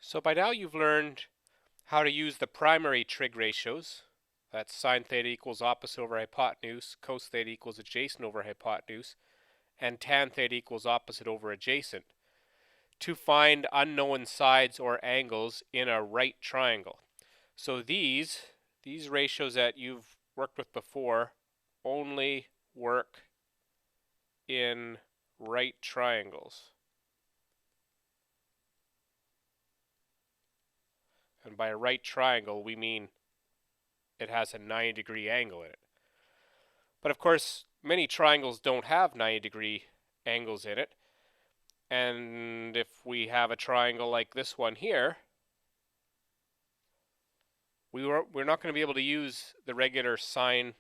So by now you've learned how to use the primary trig ratios. That's sine theta equals opposite over hypotenuse, cos theta equals adjacent over hypotenuse, and tan theta equals opposite over adjacent, to find unknown sides or angles in a right triangle. So these ratios that you've worked with before only work in right triangles. And by a right triangle, we mean it has a 90-degree angle in it. But of course, many triangles don't have 90-degree angles in it. And if we have a triangle like this one here, we're not going to be able to use the regular sine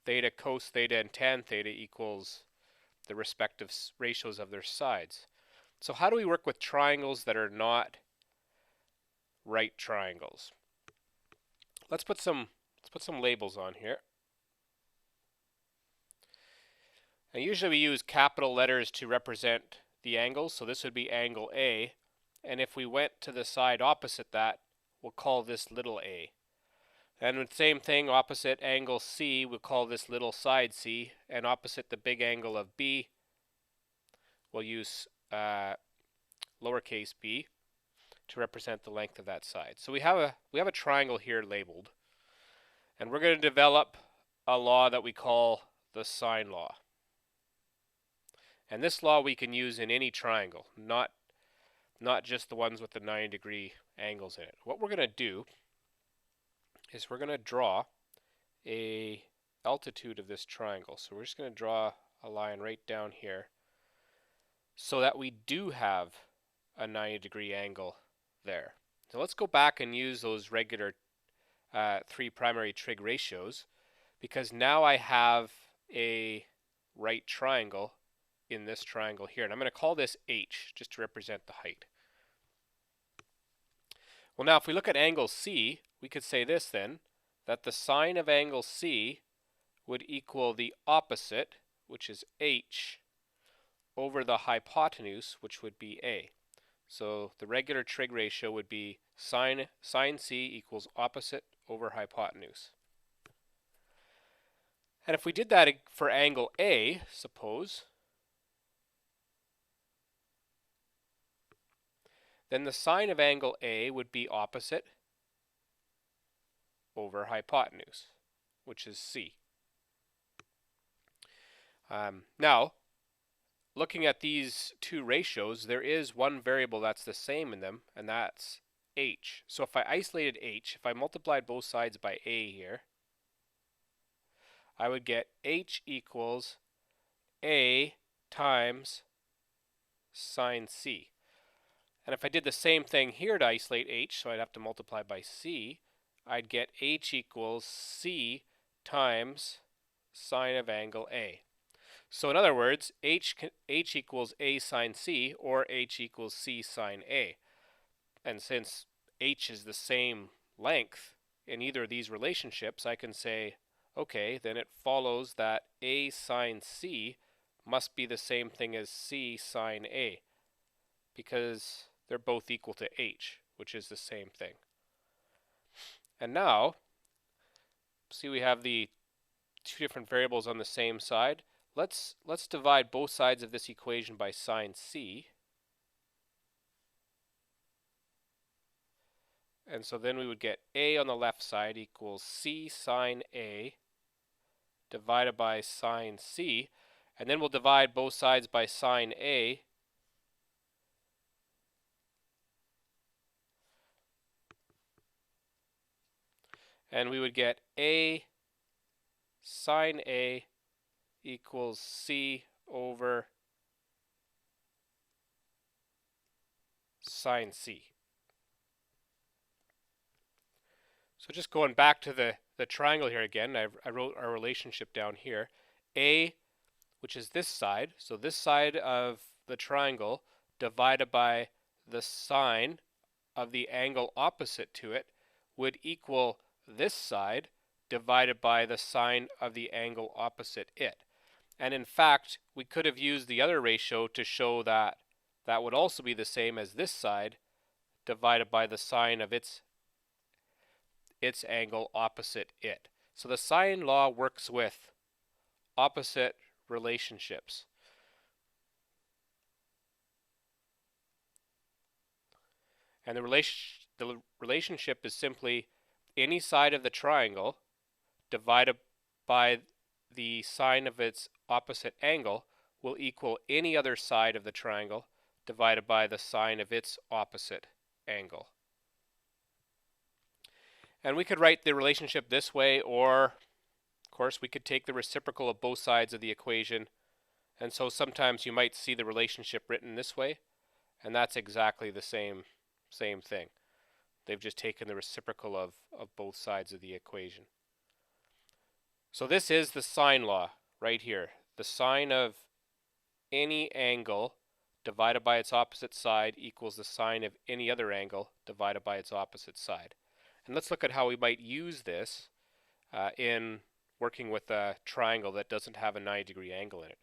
theta, cos theta, and tan theta equals the respective ratios of their sides. So how do we work with triangles that are not right triangles? Let's put some labels on here. And usually we use capital letters to represent the angles, so this would be angle A, and if we went to the side opposite that, we'll call this little a. And the same thing, opposite angle C, we'll call this little side C, and opposite the big angle of B, we'll use lowercase b to represent the length of that side. So we have a triangle here labeled, and we're going to develop a law that we call the sine law. And this law we can use in any triangle, not just the ones with the 90-degree angles in it. What we're going to do is we're going to draw a altitude of this triangle. So we're just going to draw a line right down here so that we do have a 90-degree angle there. So let's go back and use those regular three primary trig ratios, because now I have a right triangle in this triangle here, and I'm going to call this H just to represent the height. Well, now if we look at angle C, we could say this then, that the sine of angle C would equal the opposite, which is H, over the hypotenuse, which would be A. So the regular trig ratio would be sine C equals opposite over hypotenuse. And if we did that for angle A, suppose, then the sine of angle A would be opposite over hypotenuse, which is C. Now, looking at these two ratios, there is one variable that's the same in them, and that's H. So if I isolated H, if I multiplied both sides by A here, I would get H equals A times sine C. And if I did the same thing here to isolate H, so I'd have to multiply by C, I'd get H equals C times sine of angle A. So in other words, H equals A sine C, or H equals C sine A. And since H is the same length in either of these relationships, I can say, okay, then it follows that A sine C must be the same thing as C sine A, because they're both equal to H, which is the same thing. And now, see, we have the two different variables on the same side. Let's divide both sides of this equation by sine C. And so then we would get A on the left side equals C sine A divided by sine C. And then we'll divide both sides by sine A. And we would get A sine A equals C over sine C. So just going back to the triangle here again, I wrote our relationship down here. A, which is this side, so this side of the triangle divided by the sine of the angle opposite to it would equal this side divided by the sine of the angle opposite it. And in fact, we could have used the other ratio to show that that would also be the same as this side divided by the sine of its angle opposite it. So the sine law works with opposite relationships. And the relationship is simply any side of the triangle divided by the sine of its opposite angle will equal any other side of the triangle divided by the sine of its opposite angle. And we could write the relationship this way, or of course we could take the reciprocal of both sides of the equation. And so sometimes you might see the relationship written this way, and that's exactly the same thing. They've just taken the reciprocal of both sides of the equation. So this is the sine law right here. The sine of any angle divided by its opposite side equals the sine of any other angle divided by its opposite side. And let's look at how we might use this in working with a triangle that doesn't have a 90-degree angle in it.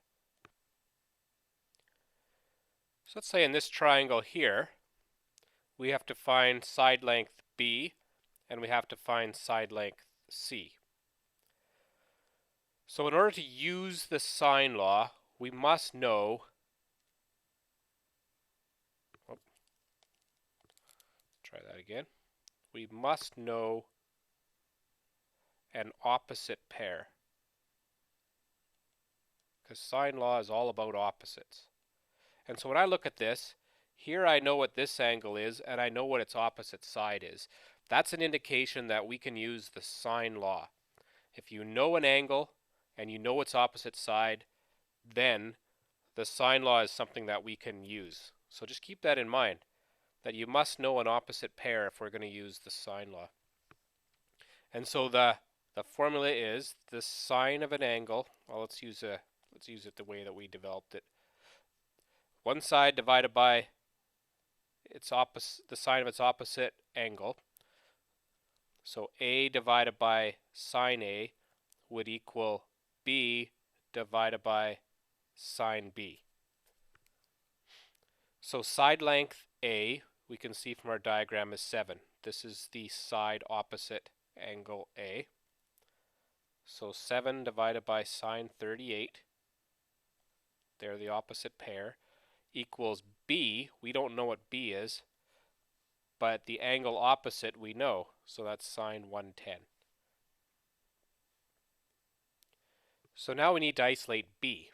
So let's say in this triangle here, we have to find side length B and we have to find side length C. So in order to use the sine law, we must know, try that again. We must know an opposite pair, because sine law is all about opposites. And so when I look at this, here I know what this angle is and I know what its opposite side is. That's an indication that we can use the sine law. If you know an angle and you know its opposite side, then the sine law is something that we can use. So just keep that in mind, that you must know an opposite pair if we're going to use the sine law. And so the formula is the sine of an angle. Well, let's use it the way that we developed it. One side divided by its opposite, the sine of its opposite angle. So A divided by sine A would equal B divided by sine B. So side length A, we can see from our diagram, is 7. This is the side opposite angle A. So 7 divided by sine 38, they're the opposite pair, equals B. We don't know what B is, but the angle opposite we know, so that's sine 110. So now we need to isolate B.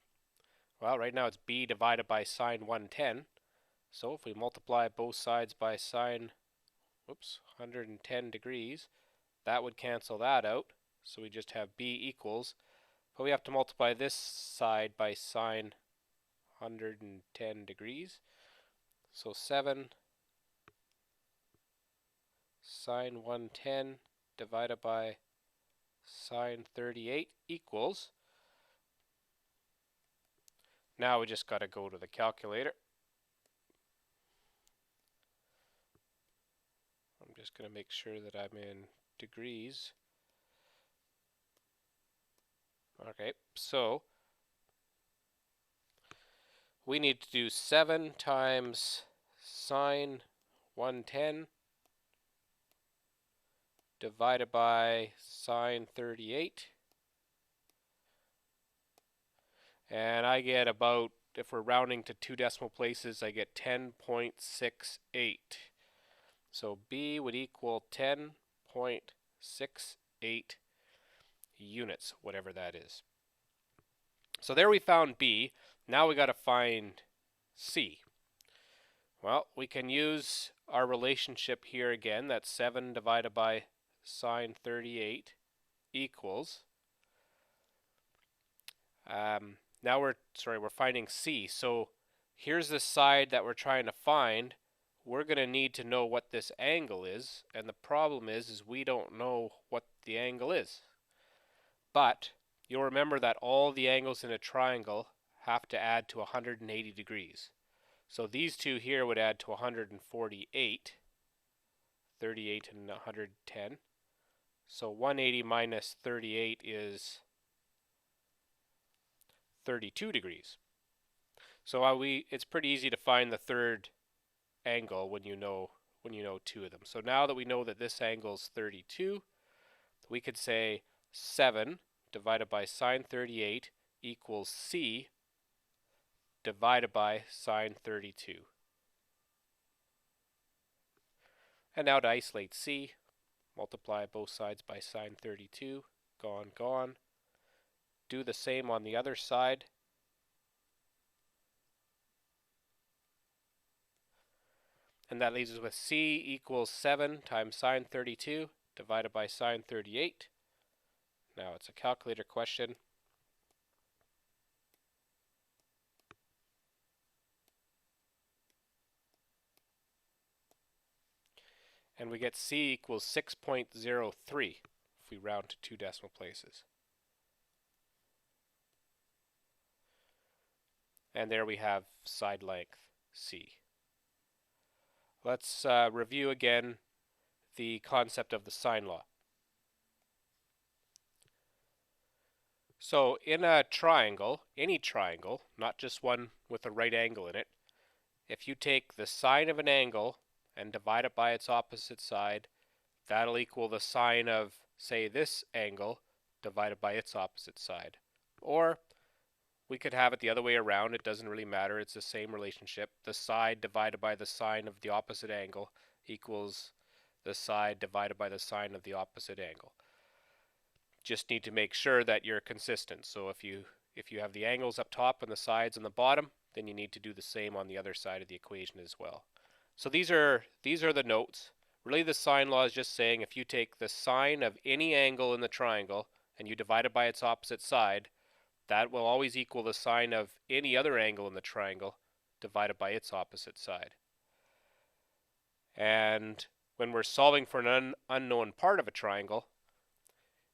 Well, right now it's B divided by sine 110. So if we multiply both sides by sine 110 degrees, that would cancel that out. So we just have B equals, but we have to multiply this side by sine 110 degrees. So 7 sine 110 divided by sine 38 equals, now we just got to go to the calculator. I'm just going to make sure that I'm in degrees. Okay, so we need to do 7 times sine 110 divided by sine 38. And I get about, if we're rounding to 2 decimal places, I get 10.68. So B would equal 10.68 units, whatever that is. So there we found B. Now we got to find C. Well, we can use our relationship here again. That's 7 divided by sine 38 equals. Now we're finding C. So here's the side that we're trying to find. We're going to need to know what this angle is, and the problem is we don't know what the angle is. But you'll remember that all the angles in a triangle have to add to 180 degrees. So these two here would add to 148, 38 and 110. So 180 minus 38 is 32 degrees. So it's pretty easy to find the third angle when you know when you know two of them. So now that we know that this angle is 32, we could say 7 divided by sine 38 equals c divided by sine 32. And now to isolate c, multiply both sides by sine 32, gone, gone. Do the same on the other side. And that leaves us with c equals 7 times sine 32 divided by sine 38. Now it's a calculator question. And we get c equals 6.03 if we round to 2 decimal places. And there we have side length c. Let's review again the concept of the sine law. So in a triangle, any triangle, not just one with a right angle in it, if you take the sine of an angle and divide it by its opposite side, that'll equal the sine of, say, this angle divided by its opposite side. Or we could have it the other way around. It doesn't really matter. It's the same relationship. The side divided by the sine of the opposite angle equals the side divided by the sine of the opposite angle. Just need to make sure that you're consistent. So if you have the angles up top and the sides on the bottom, then you need to do the same on the other side of the equation as well. So these are the notes. Really, the sine law is just saying if you take the sine of any angle in the triangle and you divide it by its opposite side, that will always equal the sine of any other angle in the triangle divided by its opposite side. And when we're solving for an unknown part of a triangle,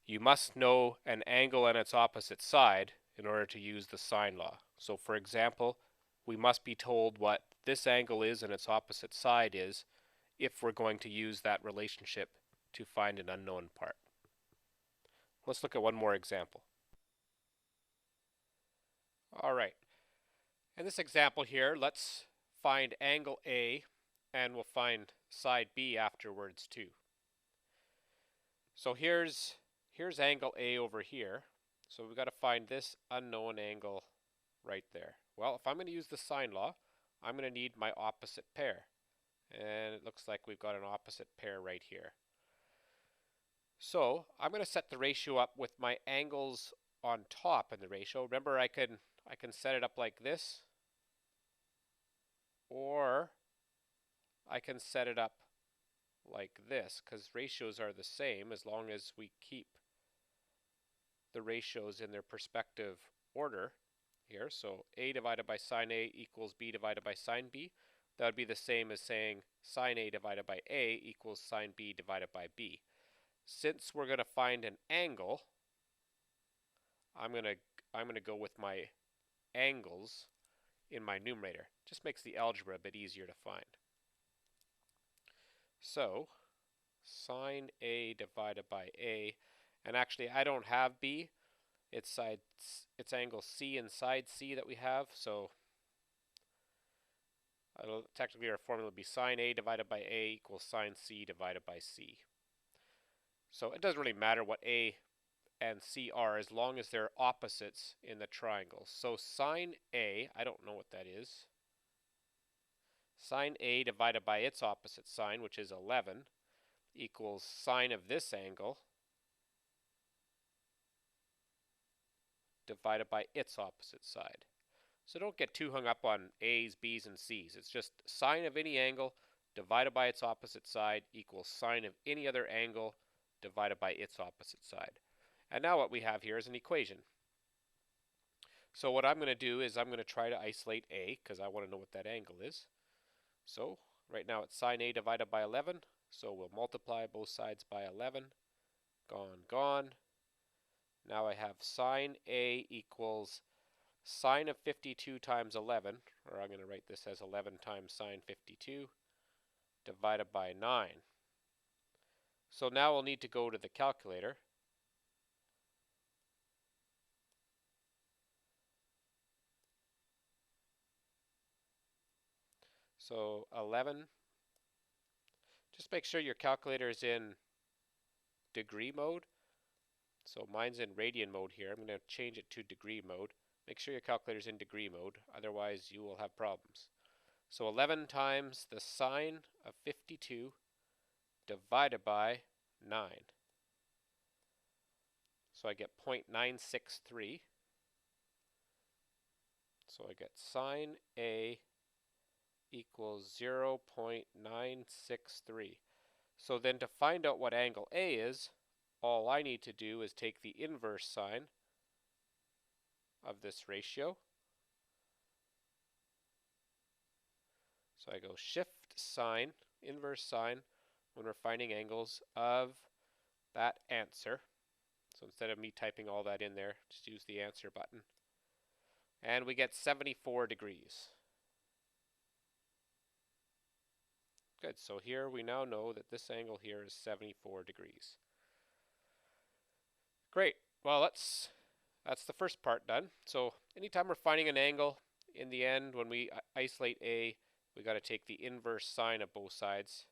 you must know an angle and its opposite side in order to use the sine law. So for example, we must be told what this angle is and its opposite side is if we're going to use that relationship to find an unknown part. Let's look at one more example. All right. In this example here, let's find angle A, and we'll find side B afterwards too. So here's angle A over here. So we've got to find this unknown angle right there. Well, if I'm going to use the sine law, I'm going to need my opposite pair. And it looks like we've got an opposite pair right here. So I'm going to set the ratio up with my angles on top in the ratio. Remember, I can set it up like this, or I can set it up like this, because ratios are the same as long as we keep the ratios in their perspective order here. So A divided by sine A equals B divided by sine B. That would be the same as saying sine A divided by A equals sine B divided by B. Since we're going to find an angle, I'm going to go with my angles in my numerator. Just makes the algebra a bit easier to find. So sine A divided by A, and actually I don't have B. It's angle C and side C that we have, so technically our formula would be sine A divided by A equals sine C divided by C. So it doesn't really matter what A and C are as long as they're opposites in the triangle. So sine A, I don't know what that is. Sine A divided by its opposite sine, which is 11, equals sine of this angle divided by its opposite side. So don't get too hung up on A's, B's, and C's. It's just sine of any angle divided by its opposite side equals sine of any other angle divided by its opposite side. And now what we have here is an equation. So what I'm going to do is I'm going to try to isolate A, because I want to know what that angle is. So right now it's sine A divided by 11. So we'll multiply both sides by 11. Gone, gone. Now I have sine A equals sine of 52 times 11, or I'm going to write this as 11 times sine 52, divided by 9. So now we'll need to go to the calculator. So 11 Just make sure your calculator is in degree mode. So mine's in radian mode here. I'm going to change it to degree mode. Make sure your calculator's in degree mode, otherwise you will have problems. So 11 times the sine of 52 divided by 9. So I get 0.963. So I get sine A equals 0.963. So then to find out what angle A is, all I need to do is take the inverse sine of this ratio. So I go shift sine, inverse sine, when we're finding angles of that answer. So instead of me typing all that in there, just use the answer button. And we get 74 degrees. Good, so here we now know that this angle here is 74 degrees. Great, well that's the first part done. So anytime we're finding an angle, in the end when we isolate A, we got to take the inverse sine of both sides,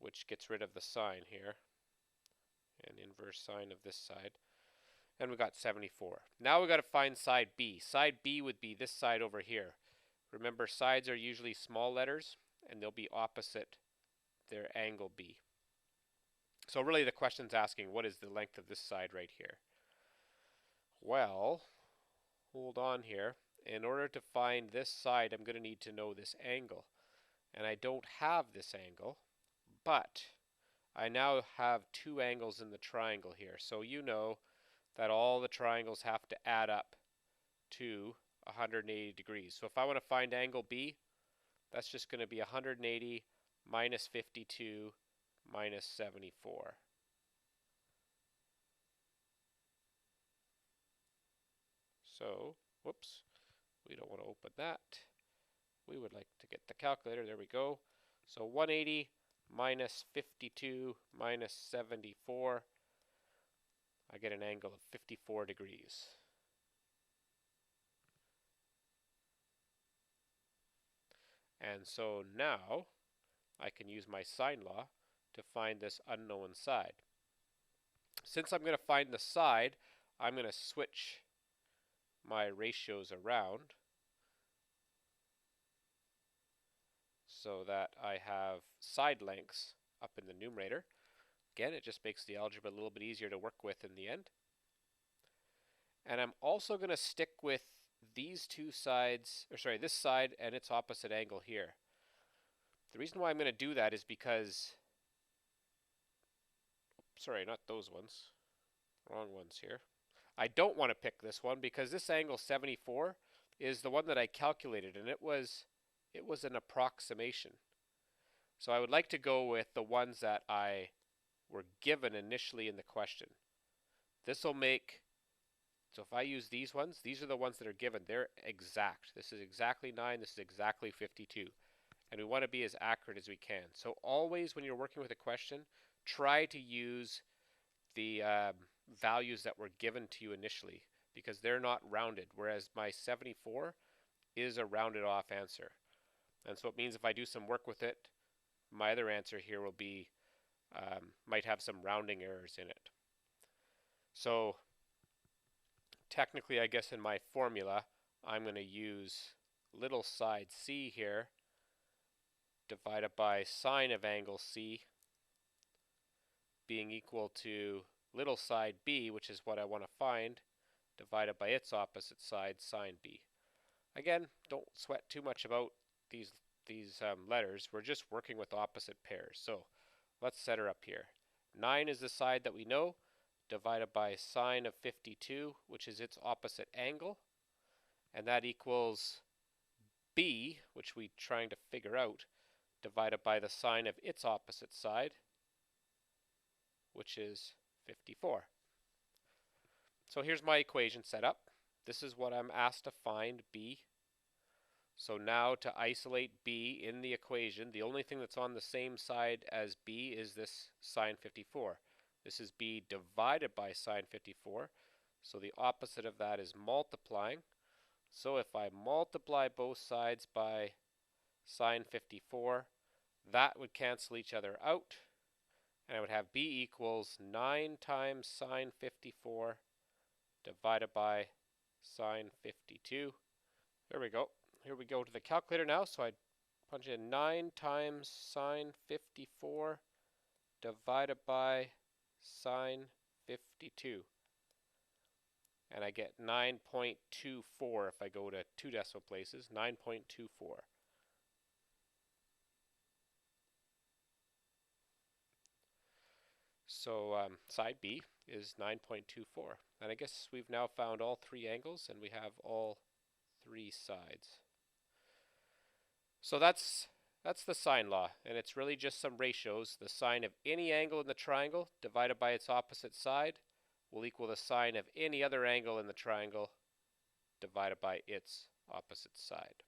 which gets rid of the sine here, and inverse sine of this side. And we got 74. Now we got to find side B. Side B would be this side over here. Remember, sides are usually small letters, and they'll be opposite their angle B. So really the question's asking, what is the length of this side right here? Well, hold on here. In order to find this side, I'm going to need to know this angle. And I don't have this angle, but I now have two angles in the triangle here. So you know that all the triangles have to add up to 180 degrees. So if I want to find angle B, that's just going to be 180 minus 52 minus 74. So, whoops, we don't want to open that. We would like to get the calculator. There we go. So 180 minus 52 minus 74. I get an angle of 54 degrees. And so now I can use my sine law to find this unknown side. Since I'm going to find the side, I'm going to switch my ratios around so that I have side lengths up in the numerator. Again, it just makes the algebra a little bit easier to work with in the end. And I'm also going to stick with these two sides, or sorry, this side and its opposite angle here. The reason why I'm going to do that is because, sorry, not those ones, wrong ones here. I don't want to pick this one because this angle 74 is the one that I calculated, and it was an approximation. So I would like to go with the ones that I were given initially in the question. This will make, so if I use these ones, these are the ones that are given. They're exact. This is exactly 9, this is exactly 52. And we want to be as accurate as we can. So always when you're working with a question, try to use the values that were given to you initially, because they're not rounded, whereas my 74 is a rounded off answer. And so it means if I do some work with it, my other answer here will be, might have some rounding errors in it. So technically, I guess in my formula, I'm going to use little side C here divided by sine of angle C being equal to little side B, which is what I want to find, divided by its opposite side, sine B. Again, don't sweat too much about these letters. We're just working with opposite pairs. So let's set her up here. 9 is the side that we know, divided by sine of 52, which is its opposite angle. And that equals B, which we're trying to figure out, divided by the sine of its opposite side, which is 54. So here's my equation set up. This is what I'm asked to find, B. So now to isolate B in the equation, the only thing that's on the same side as B is this sine 54. This is B divided by sine 54. So the opposite of that is multiplying. So if I multiply both sides by sine 54, that would cancel each other out. And I would have b equals 9 times sine 54 divided by sine 52. There we go. Here we go to the calculator now. So I punch in 9 times sine 54 divided by sine 52. And I get 9.24 if I go to 2 decimal places, 9.24. So side B is 9.24. And I guess we've now found all three angles and we have all three sides. So that's the sine law, and it's really just some ratios. The sine of any angle in the triangle divided by its opposite side will equal the sine of any other angle in the triangle divided by its opposite side.